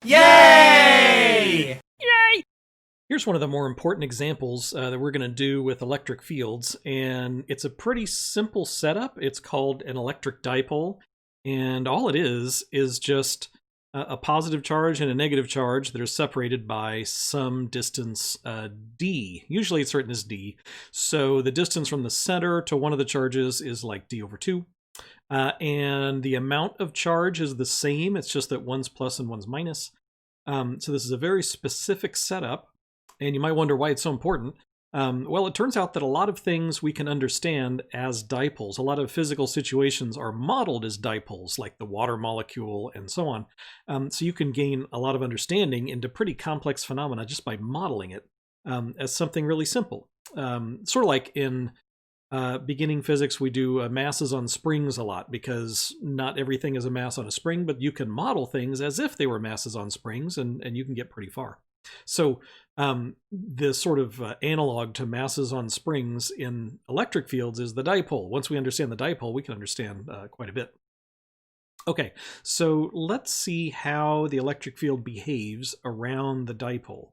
Yay! Yay! Here's one of the more important examples that we're going to do with electric fields, and it's a pretty simple setup. It's called an electric dipole, and all it is just a positive charge and a negative charge that are separated by some distance d. Usually it's written as d. So the distance from the center to one of the charges is like d over 2. And the amount of charge is the same. It's just that one's plus and one's minus. So this is a very specific setup. And you might wonder why it's so important. Well, it turns out that a lot of things we can understand as dipoles. A lot of physical situations are modeled as dipoles, like the water molecule and so on. So you can gain a lot of understanding into pretty complex phenomena just by modeling it as something really simple. Sort of like in beginning physics, we do masses on springs a lot because not everything is a mass on a spring, but you can model things as if they were masses on springs, and you can get pretty far. So the sort of analog to masses on springs in electric fields is the dipole. Once we understand the dipole, we can understand quite a bit. Okay, so let's see how the electric field behaves around the dipole.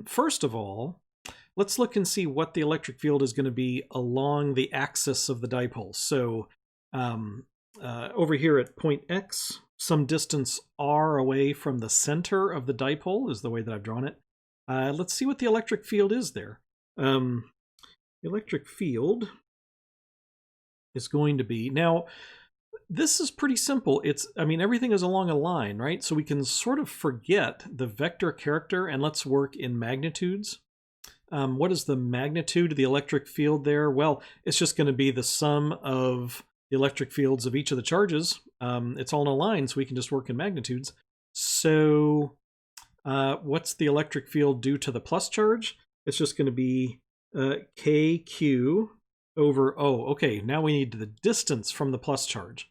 First of all, let's look and see what the electric field is going to be along the axis of the dipole. So over here at point X, some distance r away from the center of the dipole is the way that I've drawn it. Let's see what the electric field is there. The electric field is going to be, now this is pretty simple. Everything is along a line, right? So we can sort of forget the vector character and let's work in magnitudes. What is the magnitude of the electric field there? Well, it's just going to be the sum of the electric fields of each of the charges. It's all in a line, so we can just work in magnitudes. So what's the electric field due to the plus charge? It's just going to be kq over O. Okay, now we need the distance from the plus charge.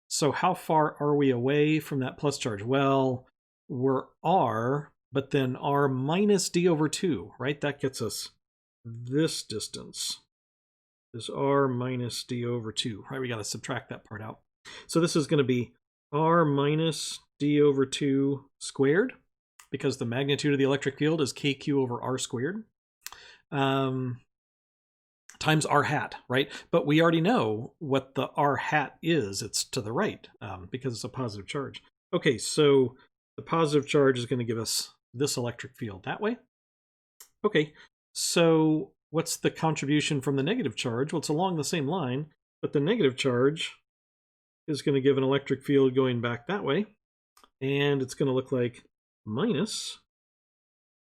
So how far are we away from that plus charge? Well, we're r, but then r minus d over 2, right? That gets us this distance. Is r minus d over 2, right? We got to subtract that part out. So this is going to be r minus d over 2 squared, because the magnitude of the electric field is kq over r squared, times r hat, right? But we already know what the r hat is. It's to the right because it's a positive charge. Okay, so the positive charge is going to give us this electric field that way. Okay, so what's the contribution from the negative charge? Well, it's along the same line, but the negative charge is going to give an electric field going back that way, and it's going to look like minus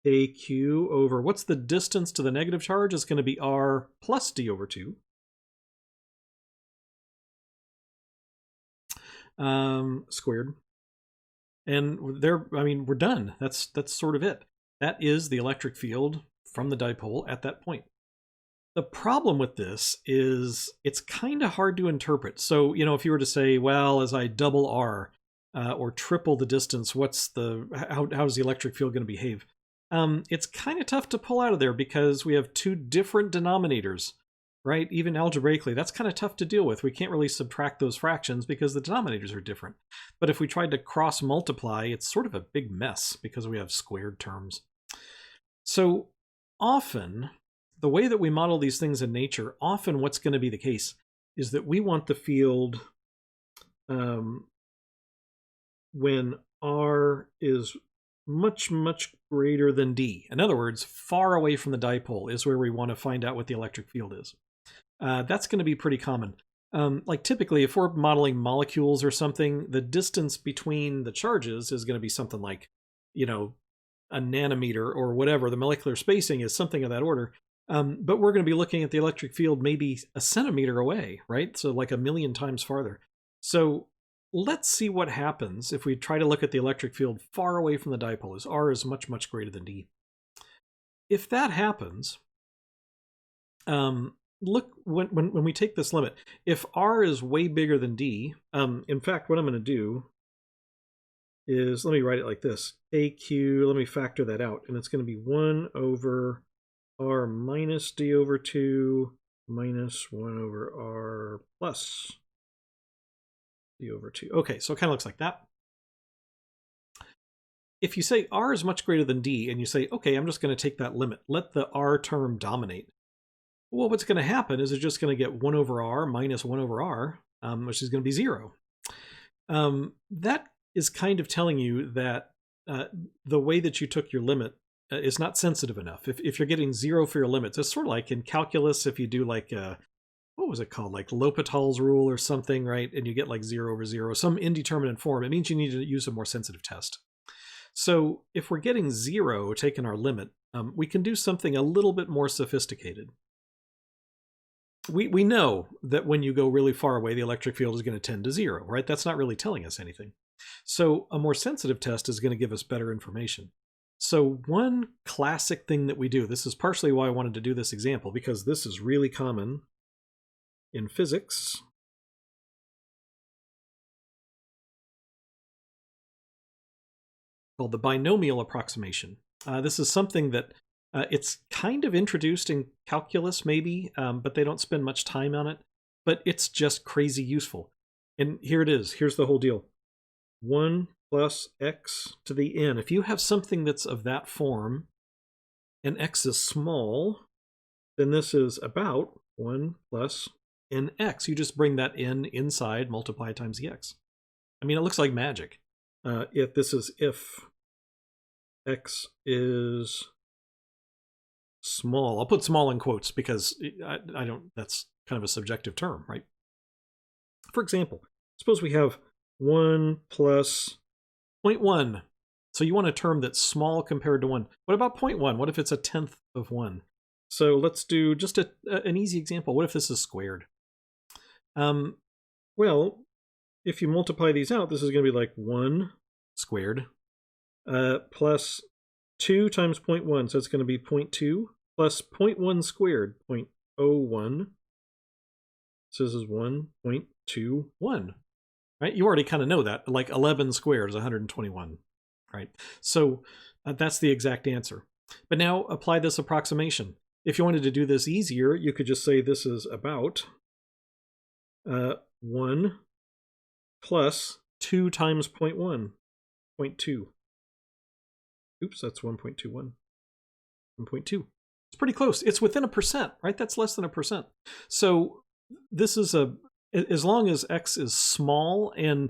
AQ over, what's the distance to the negative charge? It's going to be R plus D over 2. Squared. And we're done. That's sort of it. That is the electric field from the dipole at that point. The problem with this is it's kind of hard to interpret. So, if you were to say, well, as I double R or triple the distance, how is the electric field going to behave? It's kind of tough to pull out of there because we have two different denominators, right? Even algebraically, that's kind of tough to deal with. We can't really subtract those fractions because the denominators are different. But if we tried to cross multiply, it's sort of a big mess because we have squared terms. So often, the way that we model these things in nature, often what's going to be the case is that we want the field when R is much, much greater than D. In other words, far away from the dipole is where we want to find out what the electric field is. That's going to be pretty common. Like typically, if we're modeling molecules or something, the distance between the charges is going to be something like, a nanometer or whatever. The molecular spacing is something of that order. But we're going to be looking at the electric field maybe a centimeter away, right? So like 1,000,000 times farther. So let's see what happens if we try to look at the electric field far away from the dipole, as R is much, much greater than D. If that happens, look, when we take this limit, if R is way bigger than D, in fact, what I'm going to do is, let me write it like this. AQ, let me factor that out, and it's going to be 1 over R minus D over 2 minus 1 over R plus D over 2. Okay, so it kind of looks like that. if you say r is much greater than d, and you say, okay, I'm just going to take that limit, let the r term dominate, well, what's going to happen is it's just going to get 1 over r minus 1 over r, which is going to be 0. That is kind of telling you that the way that you took your limit is not sensitive enough. If you're getting 0 for your limits, it's sort of like in calculus, if you do like, what was it called? Like L'Hopital's rule or something, right? And you get like 0 over 0, some indeterminate form. It means you need to use a more sensitive test. So if we're getting 0, taking our limit, we can do something a little bit more sophisticated. We know that when you go really far away, the electric field is going to tend to 0, right? That's not really telling us anything. So a more sensitive test is going to give us better information. So one classic thing that we do, this is partially why I wanted to do this example, because this is really common in physics. Called the binomial approximation. This is something that it's kind of introduced in calculus maybe, but they don't spend much time on it. But it's just crazy useful. And here it is. Here's the whole deal. 1 plus x to the n. If you have something that's of that form and x is small, then this is about 1 plus nx. You just bring that n inside, multiply times the x. I mean, it looks like magic. If x is small, I'll put small in quotes because I don't, that's kind of a subjective term, right? For example, suppose we have 1 plus 0.1. So you want a term that's small compared to 1. What about 0.1? What if it's a tenth of 1? So let's do just an easy example. What if this is squared? Well, if you multiply these out, this is going to be like 1 squared plus 2 times 0.1, so it's going to be 0.2 plus 0.1 squared, 0.01. So this is 1.21, right? You already kind of know that. Like 11 squared is 121, right? So that's the exact answer. But now apply this approximation. If you wanted to do this easier, you could just say this is about 1 plus 2 times 0.1, 0.2. Oops, that's 1.21. 1.2. It's pretty close. It's within 1%, right? That's less than 1%. So this is as long as x is small, and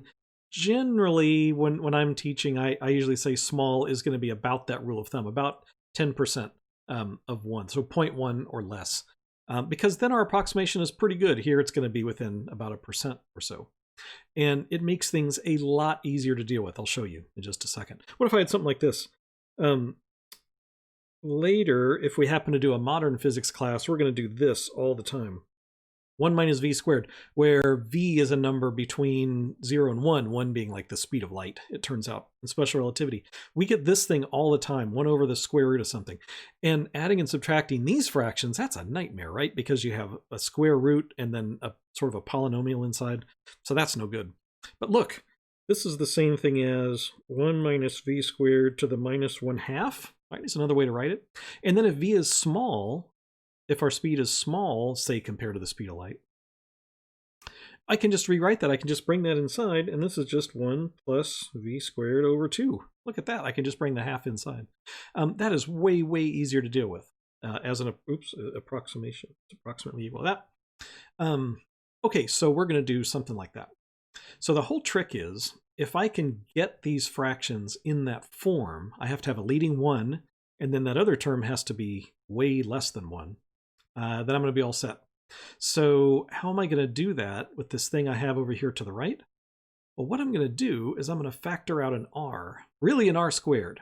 generally when I'm teaching, I usually say small is going to be about that rule of thumb, about 10% of 1, so 0.1 or less. Because then our approximation is pretty good. Here it's going to be within about 1% or so. And it makes things a lot easier to deal with. I'll show you in just a second. What if I had something like this? Later, if we happen to do a modern physics class, we're going to do this all the time. 1 minus v squared, where v is a number between 0 and 1, 1 being like the speed of light, it turns out, in special relativity. We get this thing all the time, 1 over the square root of something. And adding and subtracting these fractions, that's a nightmare, right? Because you have a square root and then a sort of a polynomial inside. So that's no good. But look, this is the same thing as 1 minus v squared to the minus 1/2, right? It's another way to write it. And then if v is small, if our speed is small, say compared to the speed of light, I can just rewrite that. I can just bring that inside, and this is just 1 plus v squared over 2. Look at that. I can just bring the half inside. That is way, way easier to deal with as an approximation. It's approximately equal to that. Okay, so we're going to do something like that. So the whole trick is, if I can get these fractions in that form, I have to have a leading 1, and then that other term has to be way less than 1. Then I'm going to be all set. So how am I going to do that with this thing I have over here to the right? Well, what I'm going to do is I'm going to factor out an r, really an r squared,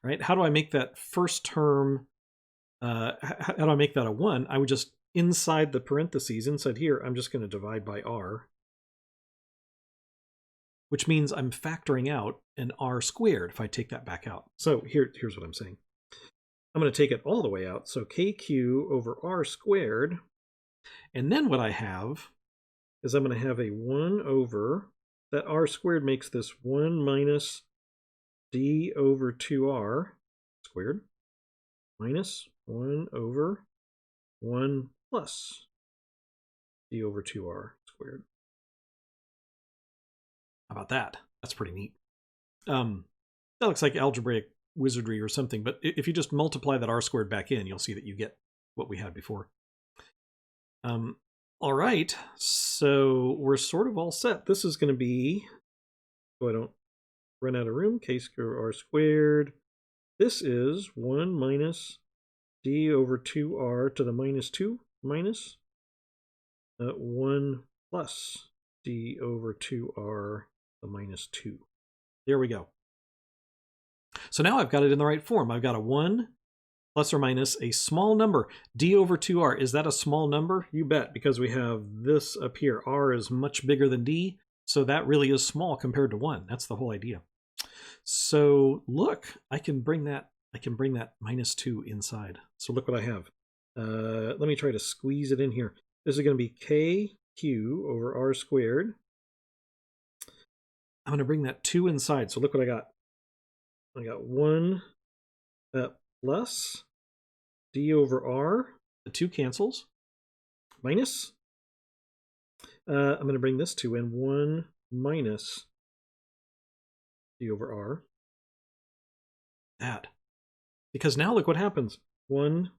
right? How do I make that first term, how do I make that a 1? I would just, inside the parentheses, inside here, I'm just going to divide by r, which means I'm factoring out an r squared if I take that back out. So here's what I'm saying. I'm going to take it all the way out, so kq over r squared, and then what I have is I'm going to have a 1 over, that r squared makes this 1 minus d over 2r squared, minus 1 over 1 plus d over 2r squared. How about that? That's pretty neat. That looks like algebraic wizardry or something, but if you just multiply that r squared back in, you'll see that you get what we had before. All right, so we're sort of all set. This is going to be, so I don't run out of room, k squared r squared. This is 1 minus d over 2r to the minus 2 minus 1 plus d over 2r to the minus 2. There we go. So now I've got it in the right form. I've got a 1 plus or minus a small number, d over 2r. Is that a small number? You bet, because we have this up here. R is much bigger than d, so that really is small compared to 1. That's the whole idea. So look, I can bring that minus 2 inside. So look what I have. Let me try to squeeze it in here. This is going to be kq over r squared. I'm going to bring that 2 inside. So look what I got. I got 1 plus d over r. The 2 cancels. Minus. I'm going to bring this 2 in. 1 minus d over r. That. Because now look what happens. 1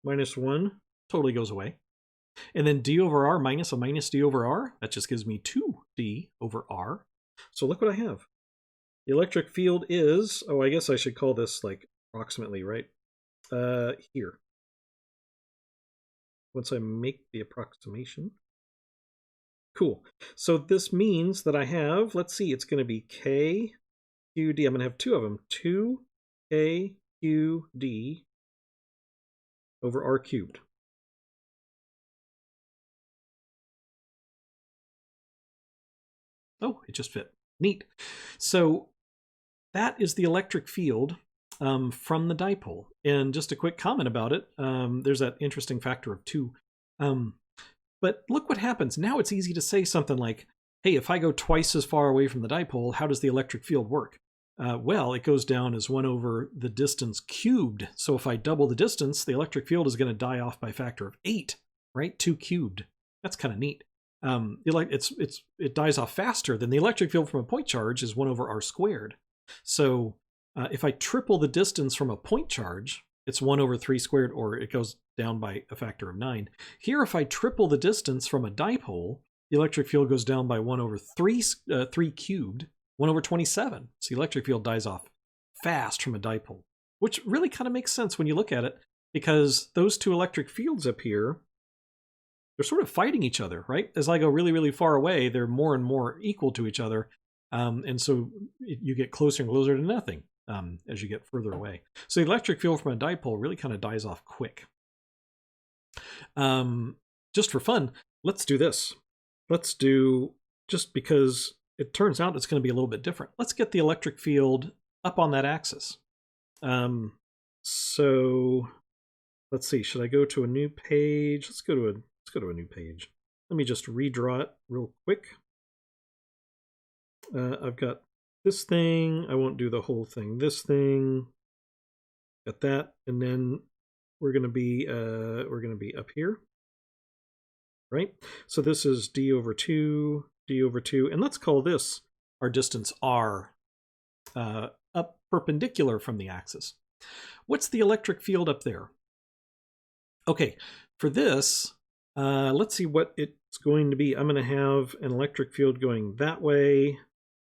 minus 1 totally goes away. And then d over r minus a minus d over r, that just gives me 2d over r. So look what I have. The electric field is, oh, I guess I should call this like approximately, right? Here. Once I make the approximation. Cool. So this means that I have, let's see, it's going to be k qd. I'm going to have 2 of them. 2k qd over r cubed. Oh, it just fit. Neat. So that is the electric field from the dipole. And just a quick comment about it. There's that interesting factor of 2. But look what happens. Now it's easy to say something like, hey, if I go twice as far away from the dipole, how does the electric field work? Well, it goes down as 1 over the distance cubed. So if I double the distance, the electric field is going to die off by a factor of 8, right? 2 cubed. That's kind of neat. It dies off faster than the electric field from a point charge is 1 over r squared. So if I triple the distance from a point charge, it's 1 over 3 squared, or it goes down by a factor of 9. Here, if I triple the distance from a dipole, the electric field goes down by 1 over 3 cubed, 1 over 27. So the electric field dies off fast from a dipole, which really kind of makes sense when you look at it, because those two electric fields up here, they're sort of fighting each other, right? As I go really, really far away, they're more and more equal to each other. And so you get closer and closer to nothing as you get further away. So the electric field from a dipole really kind of dies off quick. Just for fun, let's do this. Let's do, just because it turns out it's going to be a little bit different. Let's get the electric field up on that axis. So let's see, should I go to a new page? Let's go to a new page. Let me just redraw it real quick. I've got this thing. I won't do the whole thing. This thing. Got that, and then we're going to be up here, right? So this is d over 2, and let's call this our distance r, up perpendicular from the axis. What's the electric field up there? Okay, for this, let's see what it's going to be. I'm going to have an electric field going that way,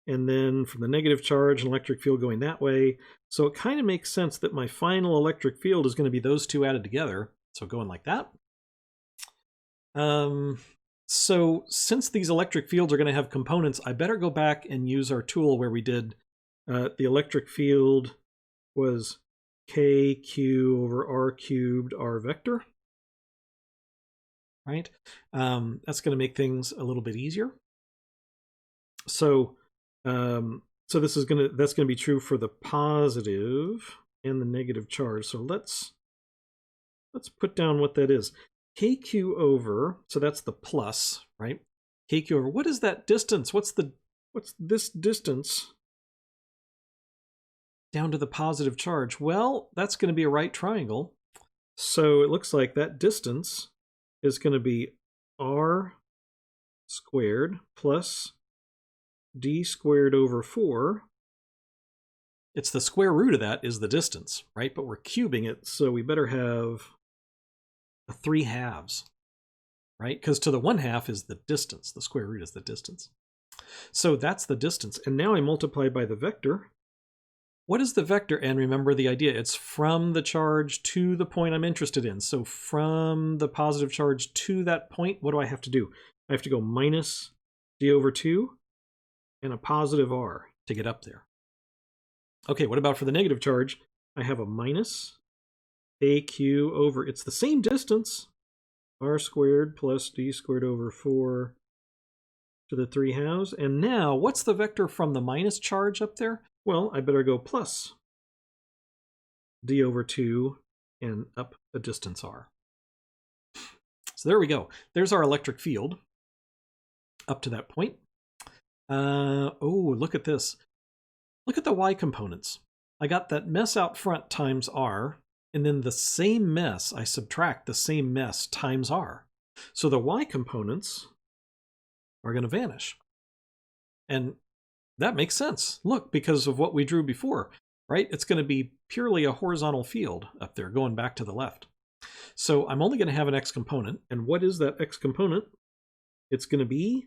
and then from the negative charge, an electric field going that way. So it kind of makes sense that my final electric field is going to be those two added together. So going like that. So since these electric fields are going to have components, I better go back and use our tool where we did the electric field was kq over r cubed r vector. Right? That's going to make things a little bit easier. So that's going to be true for the positive and the negative charge. So let's put down what that is. Kq over, so that's the plus, right? Kq over, what is that distance? What's this distance down to the positive charge? Well, that's going to be a right triangle. So it looks like that distance is going to be r squared plus d squared over 4 It's the square root of that is the distance, right? But we're cubing it, so we better have a 3/2, right? Because to the 1/2 is the distance. The square root is the distance. So that's the distance. And now I multiply by the vector. What is the vector? And remember the idea, it's from the charge to the point I'm interested in. So from the positive charge to that point, what do I have to do? I have to go minus d over 2 and a positive r to get up there. Okay, what about for the negative charge? I have a minus aq over, it's the same distance, r squared plus d squared over 4 to the 3/2. And now, what's the vector from the minus charge up there? Well, I better go plus d over 2 and up a distance r. So there we go. There's our electric field up to that point. Oh, look at this. Look at the y components. I got that mess out front times r, and then the same mess, I subtract the same mess times r. So the y components are going to vanish. And that makes sense. Look, because of what we drew before, right? It's going to be purely a horizontal field up there going back to the left. So I'm only going to have an x component. And what is that x component? It's going to be,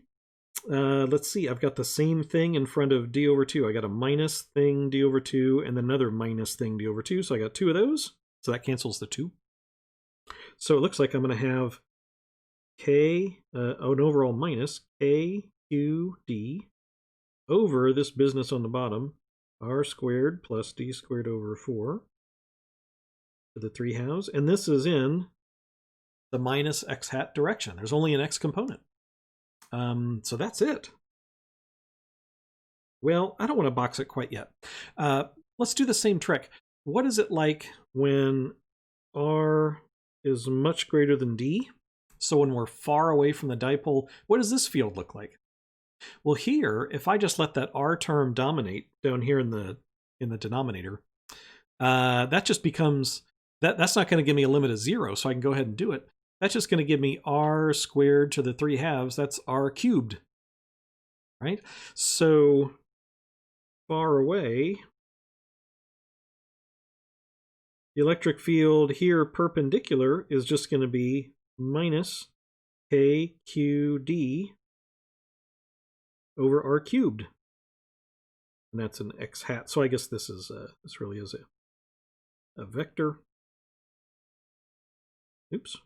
let's see, I've got the same thing in front of d over 2. I got a minus thing d over 2 and then another minus thing d over 2. So I got two of those. So that cancels the 2. So it looks like I'm going to have k, an overall minus k q d over this business on the bottom, r squared plus d squared over 4 to the 3/2. And this is in the minus x hat direction. There's only an x component. So that's it. Well, I don't want to box it quite yet. Let's do the same trick. What is it like when r is much greater than d? So when we're far away from the dipole, what does this field look like? Well, here, if I just let that r term dominate down here in the denominator, that just becomes, that's not going to give me a limit of 0, so I can go ahead and do it. That's just going to give me r squared to the 3/2. That's r cubed, right? So far away, the electric field here perpendicular is just going to be minus kqd over r cubed. And that's an x hat. So I guess this is this really is a vector. Oops.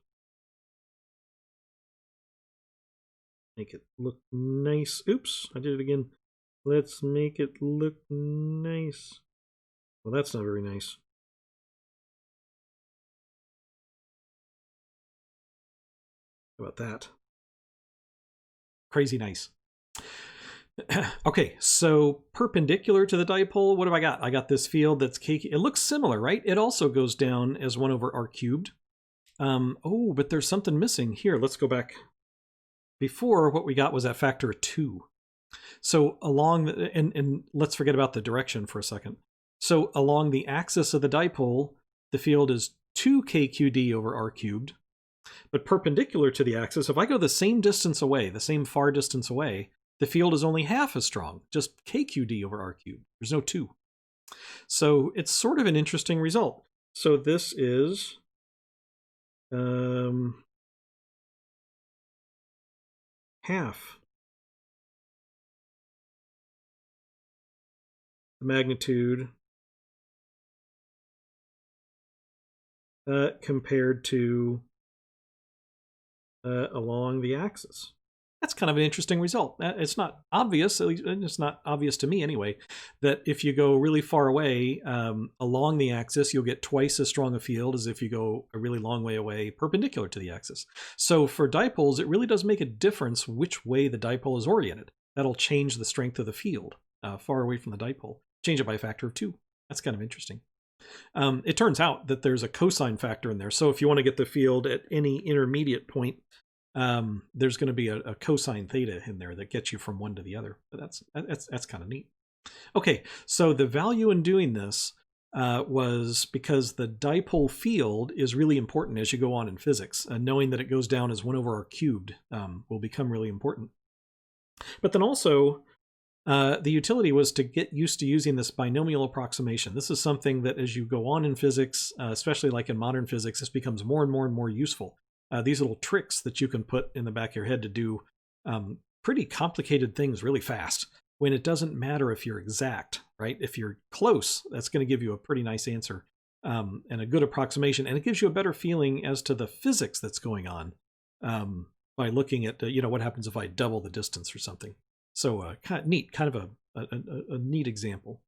Make it look nice. Oops, I did it again. Let's make it look nice. Well, that's not very nice. How about that? Crazy nice. Okay, so perpendicular to the dipole, what have I got? I got this field that's k. It looks similar, right? It also goes down as 1 over r cubed. Oh, but there's something missing here. Let's go back. Before, what we got was that factor of 2. So along the, and let's forget about the direction for a second. So along the axis of the dipole, the field is 2kqd over r cubed. But perpendicular to the axis, if I go the same distance away, the same far distance away, the field is only half as strong, just kqd over r cubed. There's no 2. So it's sort of an interesting result. So this is half the magnitude compared to along the axis. That's kind of an interesting result. It's not obvious, at least it's not obvious to me anyway, that if you go really far away along the axis, you'll get twice as strong a field as if you go a really long way away perpendicular to the axis. So for dipoles, it really does make a difference which way the dipole is oriented. That'll change the strength of the field far away from the dipole. Change it by a factor of 2. That's kind of interesting. It turns out that there's a cosine factor in there. So if you want to get the field at any intermediate point, there's going to be a cosine theta in there that gets you from one to the other. But that's kind of neat. Okay, so the value in doing this was because the dipole field is really important as you go on in physics. Knowing that it goes down as 1 over r cubed will become really important. But then also, The utility was to get used to using this binomial approximation. This is something that as you go on in physics, especially like in modern physics, this becomes more and more and more useful. These little tricks that you can put in the back of your head to do pretty complicated things really fast, when it doesn't matter if you're exact, right? If you're close, that's going to give you a pretty nice answer and a good approximation. And it gives you a better feeling as to the physics that's going on by looking at, what happens if I double the distance or something. So kind of neat, kind of a neat example.